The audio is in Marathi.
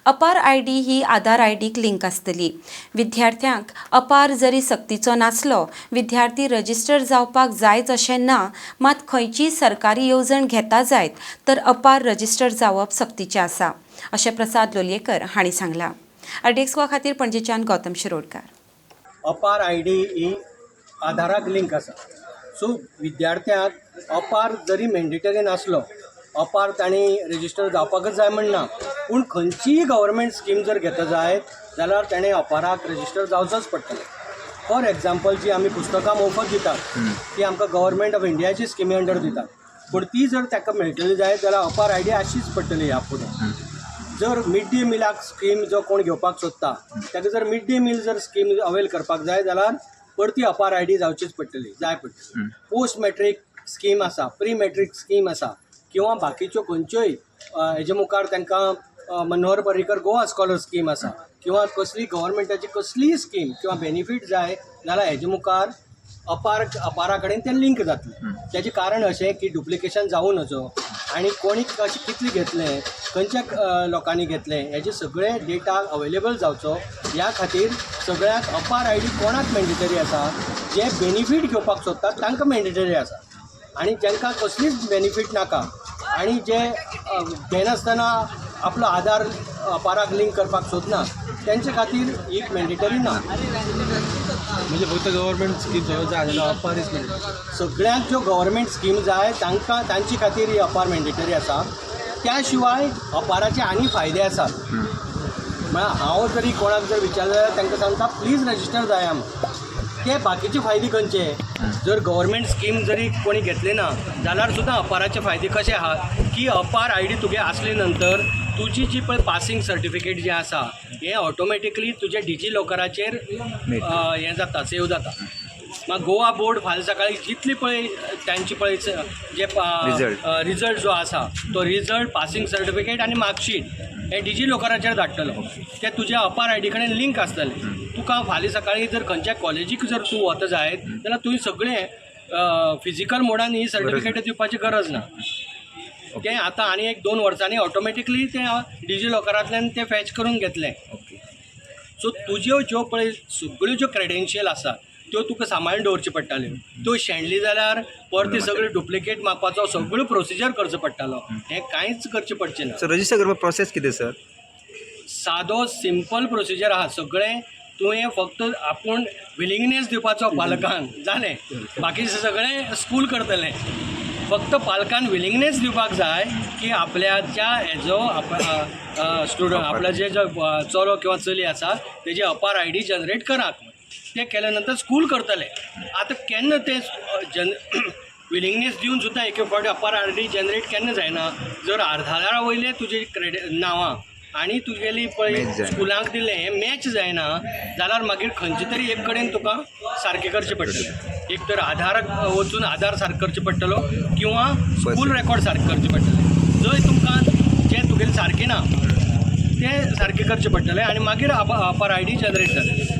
अपार आयडी ही आधार आयडीक लिंक आसतली। विद्यार्थ्यांक अपार जरी सक्तीचो नासलो, विद्यार्थी रजिस्टर जावपाक जायच अशें ना, मात खंयचीय सरकारी येवजण घेता जायत तर अपार रजिस्टर जावप सक्तीचें आसा, अशें प्रसाद लोलयेकर हांणी सांगलां। आरडीएक्स खातीर पणजेच्यान गौतम शिरोडकार। अपार आयडी ही आधाराक लिंक आसा, सो विद्यार्थ्यांक अपार जरी मॅन्डेटरी नासलो, अपार तांणी रजिस्टर जावपाकच जाय म्हणना, पूण खंयचीय गव्हर्मेंट स्कीम जर घेता जाय जाल्यार ताणें अपाराक रजिस्टर जावचोच पडटलें। फॉर एग्जाम्पल जी आमी पुस्तकां मोफत दितात ती आमकां गव्हर्मेंट ऑफ इंडियाची स्किमी अंडर दितात, पूण ती जर ताका मेळटली जाय जाल्यार अपार आयडी आशीच पडटली ह्या फुडें। जर मिड डे मिलाक स्कीम जो कोण घेवपाक सोदता ताका जर मिड डे मील जर स्कीम अवेल करपाक जाय जाल्यार परती अपार आयडी जावचीच पडटली, जाय पडटली। पोस्ट मॅट्रीक स्कीम आसा, प्री मॅट्रीक स्कीम आसा, किंवा बाकीच्यो खंयच्योय हेजे मुखार तांकां मनोहर पर्रीकर गोवा स्कॉलर स्कीम आसा, किंवा कसली गव्हर्मेंटाची कसलीय स्कीम किंवा बेनिफीट जाय जाल्यार हेजे मुखार अपारा कडेन तें लिंक जातलें। तेजें कारण अशें की डुप्लिकेशन जावं नजो आनी कोणी कशें कितलें घेतलें, खंयच्या लोकांनी घेतलें, हेजे सगळें डेटा अवेलेबल जावचो ह्या खातीर सगळ्याक अपार आयडी कोणाक मॅन्डेटरी आसा, जे बेनिफीट घेवपाक सोदतात तांकां मॅन्डेटरी आसा, आनी जांकां कसलीच बेनिफीट नाका आनी जे घेनासतना आपलो आधार अपाराक लिंक करपाक सोदना तेंचे खातीर ही मॅन्डेटरी ना। म्हणजे फक्त गव्हर्मेंट स्कीम जाय जाल्यार अपार इज मॅन्डेटरी। सगळ्यांक ज्यो गव्हर्मेंट स्कीम जाय तांकां तांचे खातीर ही अपार मॅन्डेटरी आसा। त्या शिवाय अपाराचे आनी फायदे आसात। म्हळ्यार हांव जरी कोणाक जर विचारलें जाल्यार तांकां सांगता प्लीज रजिस्टर जाया म्हूण। ते बाकीचे फायदे खंयचे? जर गव्हर्मेंट स्कीम जरी कोणी घेतली ना जाल्यार सुद्दां अपाराचे फायदे कशे आहात की अपार आयडी तुगे आसले नंतर तुजी जी पळय पासींग सर्टिफिकेट जें आसा हें ऑटोमॅटिकली तुज्या डिजी लॉकराचेर हें जाता, सेव जाता। मग गोवा बोर्ड फाल्यां सकाळी जितली पळय तांची पळय जे रिजल्ट जो आसा तो रिजल्ट, पासींग सर्टिफिकेट आनी मार्कशीट हे डिजी लॉकराचेर धाडटलो। ते तुज्या अपार आयडी कडेन लिंक आसतलें। तुका फाल्यां सकाळी जर खंयच्या कॉलेजीक जर तूं वता जायत जाल्यार तुवें सगळें फिजिकल मोडान ही सर्टिफिकेट दिवपाची गरज ना। तें आतां आनी एक 2 वर्सांनी ऑटोमॅटिकली तें डिजी लॉकरांतल्यान तें फॅच करून घेतलें। सो तुज्यो ज्यो पळय सगळ्यो ज्यो क्रेडेन्शियल आसा त्यो तुका सांबाळून दवरच्यो पडटाल्यो। त्यो शेणली जाल्यार परती सगळी डुप्लिकेट मागपाचो सगळो प्रोसिजर करचो पडटालो, हें कांयच करचें पडचें ना। सर रजिस्टर करपाक प्रोसेस कितें सर? सादो सिंपल प्रोसिजर आहा। सगळें तुवें फक्त आपूण विलिंगनेस दिवपाचो पालकांक, जालें। बाकीचें सगळें स्कूल करतलें। फक्त पालकान विलिंगनेस दिवपाक जाय की आपल्याच्या हेजो स्टुडंट आपल्या जे चलो किंवा चली आसा तेजी अपार आयडी जनरेट करात। ते केल्या नंतर स्कूल करतले। आतां केन्ना ते विलिंगनेस दिवन सुद्दां एक फावटी अपार आयडी जनरेट केन्ना जायना जर आधारा वयले तुजी नांवां आनी तुगेली पळय स्कुलांक दिलें हें मॅच जायना जाल्यार मागीर खंयचे तरी एक कडेन तुका सारकें करचें पडटलें। एक तर आधाराक वचून आधार सारको करचो पडटलो किंवा स्कूल रेकॉर्ड सारकें करचें पडटलें। जंय तुमकां जें तुगेलें सारकें ना तें सारकें करचें पडटलें आनी मागीर अपार आयडी जनरेट जातली।